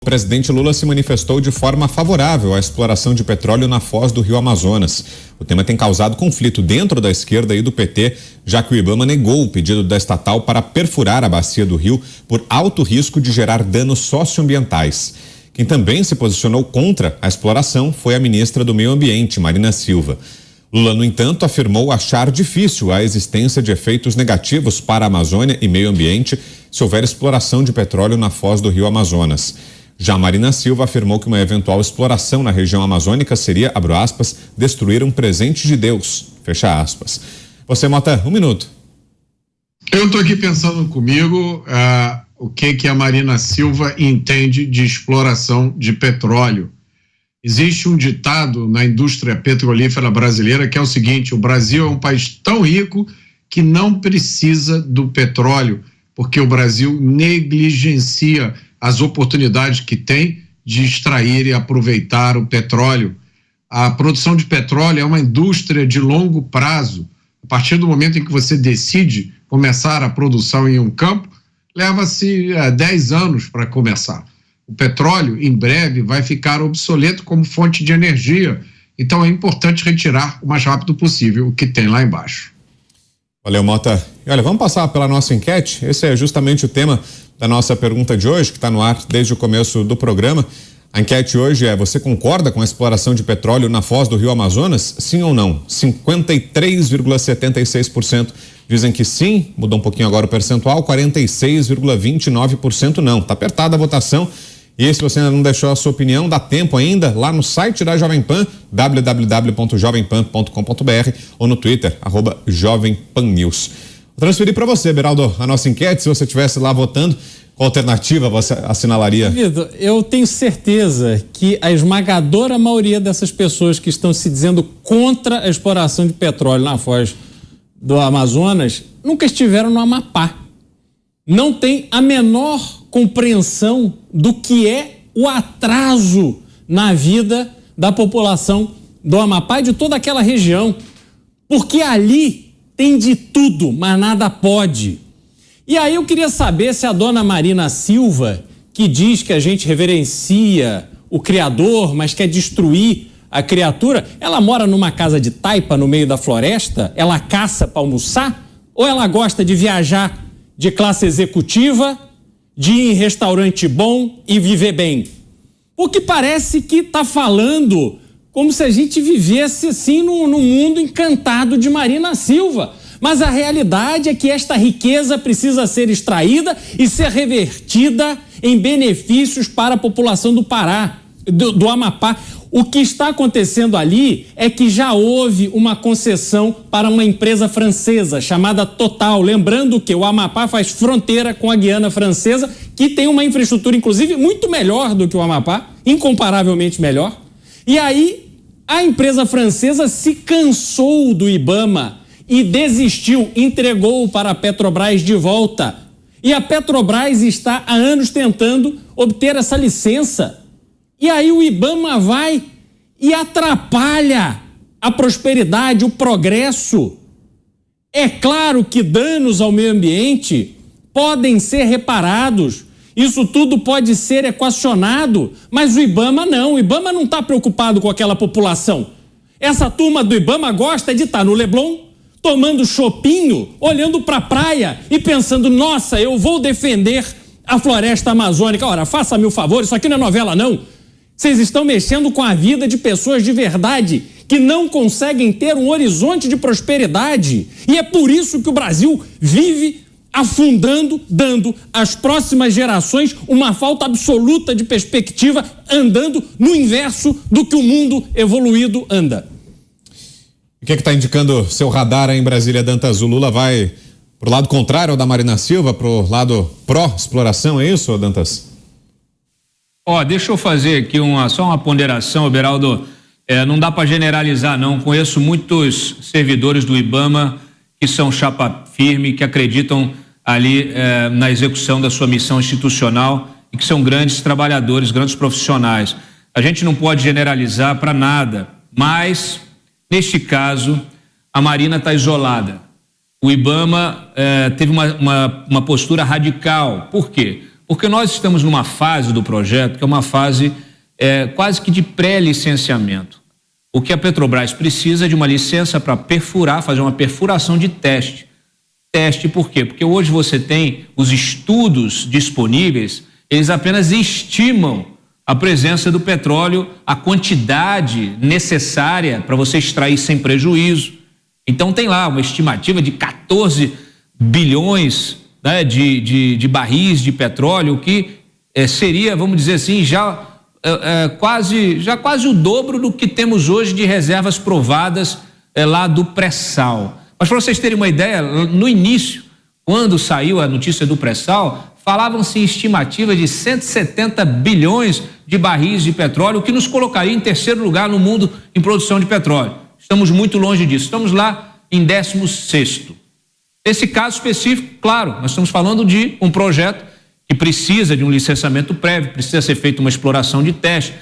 O presidente Lula se manifestou de forma favorável à exploração de petróleo na foz do Rio Amazonas. O tema tem causado conflito dentro da esquerda e do PT, já que o IBAMA negou o pedido da estatal para perfurar a bacia do rio por alto risco de gerar danos socioambientais. Quem também se posicionou contra a exploração foi a ministra do Meio Ambiente, Marina Silva. Lula, no entanto, afirmou achar difícil a existência de efeitos negativos para a Amazônia e meio ambiente se houver exploração de petróleo na foz do Rio Amazonas. Já Marina Silva afirmou que uma eventual exploração na região amazônica seria, abro aspas, destruir um presente de Deus, fecha aspas. Você, Mota, 1 minuto. Eu estou aqui pensando comigo o que a Marina Silva entende de exploração de petróleo. Existe um ditado na indústria petrolífera brasileira que é o seguinte: o Brasil é um país tão rico que não precisa do petróleo, porque o Brasil negligencia as oportunidades que tem de extrair e aproveitar o petróleo. A produção de petróleo é uma indústria de longo prazo. A partir do momento em que você decide começar a produção em um campo, leva-se 10 anos para começar. O petróleo, em breve, vai ficar obsoleto como fonte de energia. Então é importante retirar o mais rápido possível o que tem lá embaixo. Valeu, Mota. E olha, vamos passar pela nossa enquete. Esse é justamente o tema da nossa pergunta de hoje, que está no ar desde o começo do programa. A enquete hoje é: você concorda com a exploração de petróleo na foz do Rio Amazonas? Sim ou não? 53,76% dizem que sim, mudou um pouquinho agora o percentual, 46,29% não. Está apertada a votação. E se você ainda não deixou a sua opinião, dá tempo ainda lá no site da Jovem Pan, www.jovempan.com.br, ou no Twitter, @JovemPanNews. Vou transferir para você, Beraldo, a nossa enquete. Se você estivesse lá votando, qual alternativa você assinalaria? Vitor, eu tenho certeza que a esmagadora maioria dessas pessoas que estão se dizendo contra a exploração de petróleo na foz do Amazonas nunca estiveram no Amapá. Não tem a menor compreensão do que é o atraso na vida da população do Amapá e de toda aquela região. Porque ali tem de tudo, mas nada pode. E aí eu queria saber se a dona Marina Silva, que diz que a gente reverencia o Criador, mas quer destruir a criatura, ela mora numa casa de taipa no meio da floresta? Ela caça para almoçar? Ou ela gosta de viajar de classe executiva, de ir em restaurante bom e viver bem? Porque parece que está falando como se a gente vivesse assim num mundo encantado de Marina Silva. Mas a realidade é que esta riqueza precisa ser extraída e ser revertida em benefícios para a população do Pará, do Amapá. O que está acontecendo ali é que já houve uma concessão para uma empresa francesa chamada Total. Lembrando que o Amapá faz fronteira com a Guiana Francesa, que tem uma infraestrutura, inclusive, muito melhor do que o Amapá, incomparavelmente melhor. E aí, a empresa francesa se cansou do IBAMA e desistiu, entregou para a Petrobras de volta. E a Petrobras está há anos tentando obter essa licença. E aí o IBAMA vai e atrapalha a prosperidade, o progresso. É claro que danos ao meio ambiente podem ser reparados, isso tudo pode ser equacionado, mas o IBAMA não está preocupado com aquela população. Essa turma do IBAMA gosta de estar no Leblon, tomando chopinho, olhando para a praia e pensando: nossa, eu vou defender a floresta amazônica. Ora, faça-me o favor, isso aqui não é novela não. Vocês estão mexendo com a vida de pessoas de verdade que não conseguem ter um horizonte de prosperidade. E é por isso que o Brasil vive afundando, dando às próximas gerações uma falta absoluta de perspectiva, andando no inverso do que o mundo evoluído anda. O que está indicando seu radar aí em Brasília, Dantas? O Lula vai pro lado contrário ao da Marina Silva, pro lado pró-exploração, é isso, Dantas? Deixa eu fazer aqui só uma ponderação, Beraldo. Não dá para generalizar, não. Conheço muitos servidores do IBAMA que são chapa firme, que acreditam ali na execução da sua missão institucional e que são grandes trabalhadores, grandes profissionais. A gente não pode generalizar para nada, mas, neste caso, a Marina está isolada. O IBAMA teve uma postura radical. Por quê? Porque nós estamos numa fase do projeto que é uma fase quase que de pré-licenciamento. O que a Petrobras precisa é de uma licença para perfurar, fazer uma perfuração de teste. Teste por quê? Porque hoje você tem os estudos disponíveis, eles apenas estimam a presença do petróleo, a quantidade necessária para você extrair sem prejuízo. Então tem lá uma estimativa de 14 bilhões, né, de barris de petróleo, que seria, vamos dizer assim, já quase o dobro do que temos hoje de reservas provadas lá do pré-sal. Mas para vocês terem uma ideia, no início, quando saiu a notícia do pré-sal, falavam-se em estimativa de 170 bilhões de barris de petróleo, o que nos colocaria em terceiro lugar no mundo em produção de petróleo. Estamos muito longe disso, estamos lá em 16º. Nesse caso específico, claro, nós estamos falando de um projeto que precisa de um licenciamento prévio, precisa ser feita uma exploração de teste.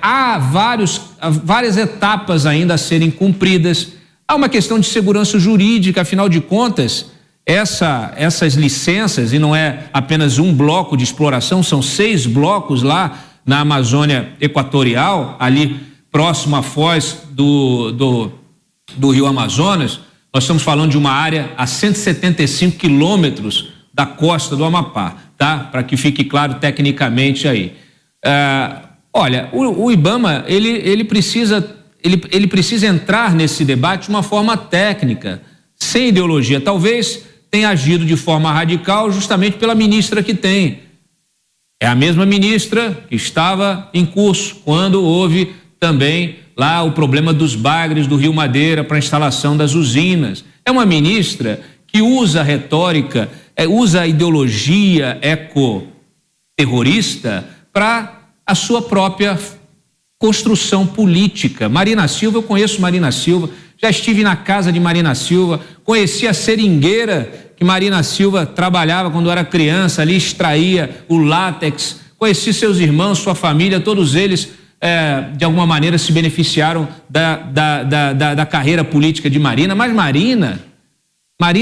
Há várias etapas ainda a serem cumpridas. Há uma questão de segurança jurídica, afinal de contas, essas licenças, e não é apenas um bloco de exploração, são 6 blocos lá na Amazônia Equatorial, ali próximo à foz do Rio Amazonas. Nós estamos falando de uma área a 175 quilômetros da costa do Amapá, tá? Para que fique claro tecnicamente aí. Olha, o IBAMA, ele precisa entrar nesse debate de uma forma técnica, sem ideologia. Talvez tenha agido de forma radical justamente pela ministra que tem. É a mesma ministra que estava em curso quando houve também lá o problema dos bagres do Rio Madeira para a instalação das usinas. É uma ministra que usa a retórica, usa a ideologia ecoterrorista para a sua própria construção política. Marina Silva, eu conheço Marina Silva, já estive na casa de Marina Silva, conheci a seringueira que Marina Silva trabalhava quando era criança, ali extraía o látex, conheci seus irmãos, sua família, todos eles de alguma maneira se beneficiaram da carreira política de Marina, mas Marina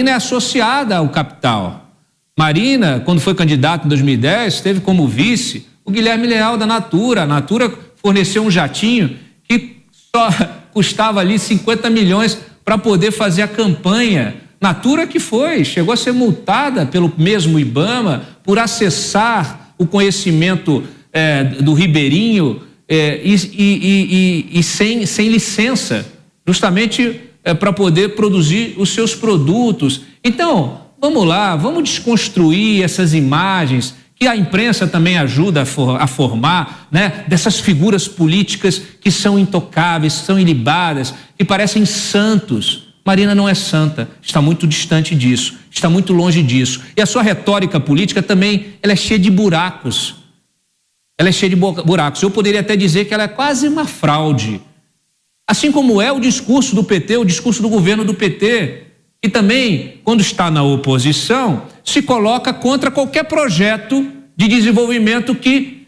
é associada ao capital. Marina, quando foi candidata em 2010, teve como vice o Guilherme Leal da Natura. A Natura forneceu um jatinho que só custava ali 50 milhões para poder fazer a campanha. Natura que chegou a ser multada pelo mesmo IBAMA por acessar o conhecimento do ribeirinho e sem licença, justamente para poder produzir os seus produtos. Então, vamos lá, vamos desconstruir essas imagens que a imprensa também ajuda a formar, né? Dessas figuras políticas que são intocáveis, são ilibadas, que parecem santos. Marina não é santa, está muito distante disso, está muito longe disso. E a sua retórica política também, ela é cheia de buracos. Ela é cheia de buracos. Eu poderia até dizer que ela é quase uma fraude. Assim como é o discurso do PT, o discurso do governo do PT, que também, quando está na oposição, se coloca contra qualquer projeto de desenvolvimento que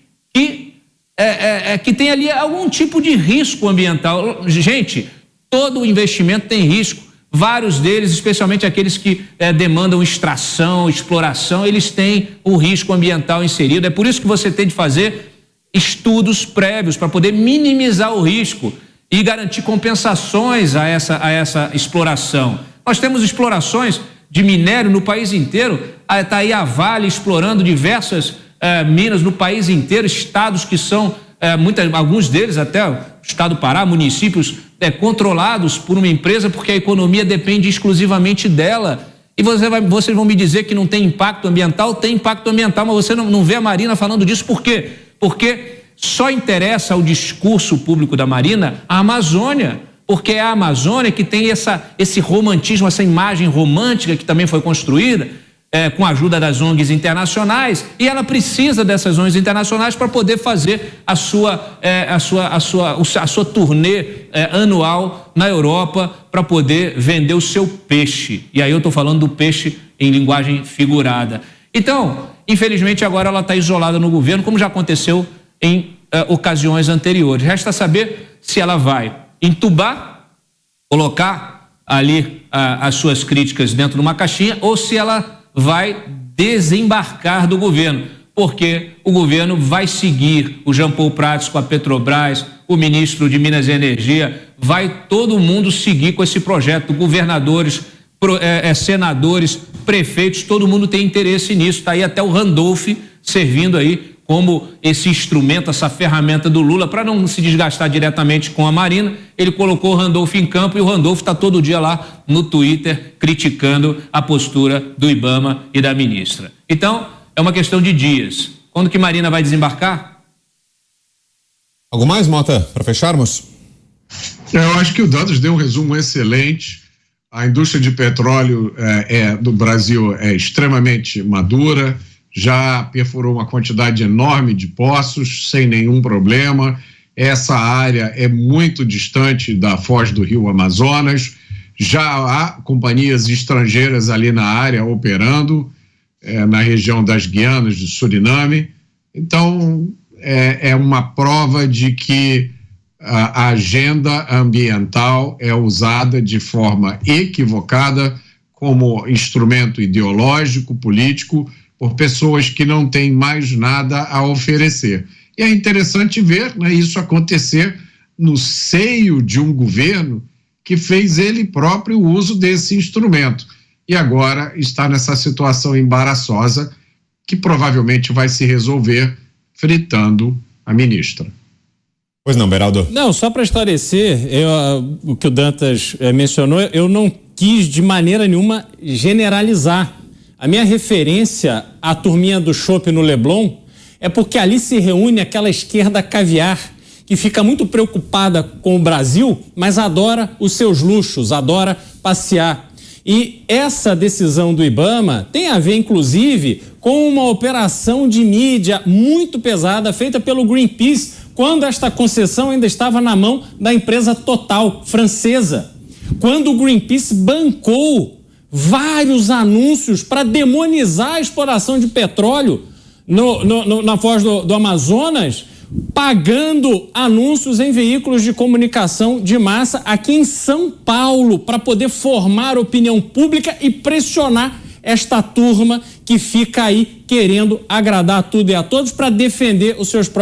tem ali algum tipo de risco ambiental. Gente, todo investimento tem risco. Vários deles, especialmente aqueles que demandam extração, exploração, eles têm o risco ambiental inserido. É por isso que você tem de fazer estudos prévios para poder minimizar o risco e garantir compensações a essa exploração. Nós temos explorações de minério no país inteiro. Está aí a Vale explorando diversas minas no país inteiro, estados que são, alguns deles até o estado do Pará, municípios controlados por uma empresa, porque a economia depende exclusivamente dela. E vocês vão me dizer que não tem impacto ambiental? Tem impacto ambiental, mas você não vê a Marina falando disso. Por quê? Porque só interessa ao discurso público da Marina a Amazônia, porque é a Amazônia que tem esse romantismo, essa imagem romântica que também foi construída com a ajuda das ONGs internacionais, e ela precisa dessas ONGs internacionais para poder fazer a sua turnê anual na Europa, para poder vender o seu peixe. E aí eu estou falando do peixe em linguagem figurada. Então, infelizmente, agora ela está isolada no governo, como já aconteceu em ocasiões anteriores. Resta saber se ela vai entubar, colocar ali as suas críticas dentro de uma caixinha, ou se ela vai desembarcar do governo. porque o governo vai seguir o Jean Paul Prats com a Petrobras, o ministro de Minas e Energia, vai todo mundo seguir com esse projeto, governadores, senadores, prefeitos, todo mundo tem interesse nisso, está aí até o Randolph servindo aí como esse instrumento, essa ferramenta do Lula, para não se desgastar diretamente com a Marina, ele colocou o Randolph em campo e o Randolph está todo dia lá no Twitter criticando a postura do IBAMA e da ministra. Então, é uma questão de dias. Quando que Marina vai desembarcar? Algo mais, Mota, para fecharmos? Eu acho que o Dantas deu um resumo excelente. A indústria de petróleo do Brasil é extremamente madura, já perfurou uma quantidade enorme de poços sem nenhum problema. Essa área é muito distante da foz do Rio Amazonas, já há companhias estrangeiras ali na área operando, na região das Guianas, do Suriname. Então, é uma prova de que a agenda ambiental é usada de forma equivocada como instrumento ideológico, político, por pessoas que não têm mais nada a oferecer. E é interessante ver, né, isso acontecer no seio de um governo que fez ele próprio uso desse instrumento. E agora está nessa situação embaraçosa que provavelmente vai se resolver fritando a ministra. Pois não, Beraldo? Não, só para esclarecer, o que o Dantas mencionou, eu não quis de maneira nenhuma generalizar. A minha referência à turminha do chopp no Leblon é porque ali se reúne aquela esquerda caviar que fica muito preocupada com o Brasil, mas adora os seus luxos, adora passear. E essa decisão do IBAMA tem a ver, inclusive, com uma operação de mídia muito pesada feita pelo Greenpeace, quando esta concessão ainda estava na mão da empresa Total, francesa. Quando o Greenpeace bancou vários anúncios para demonizar a exploração de petróleo na foz do Amazonas, pagando anúncios em veículos de comunicação de massa aqui em São Paulo, para poder formar opinião pública e pressionar esta turma que fica aí querendo agradar a tudo e a todos para defender os seus próprios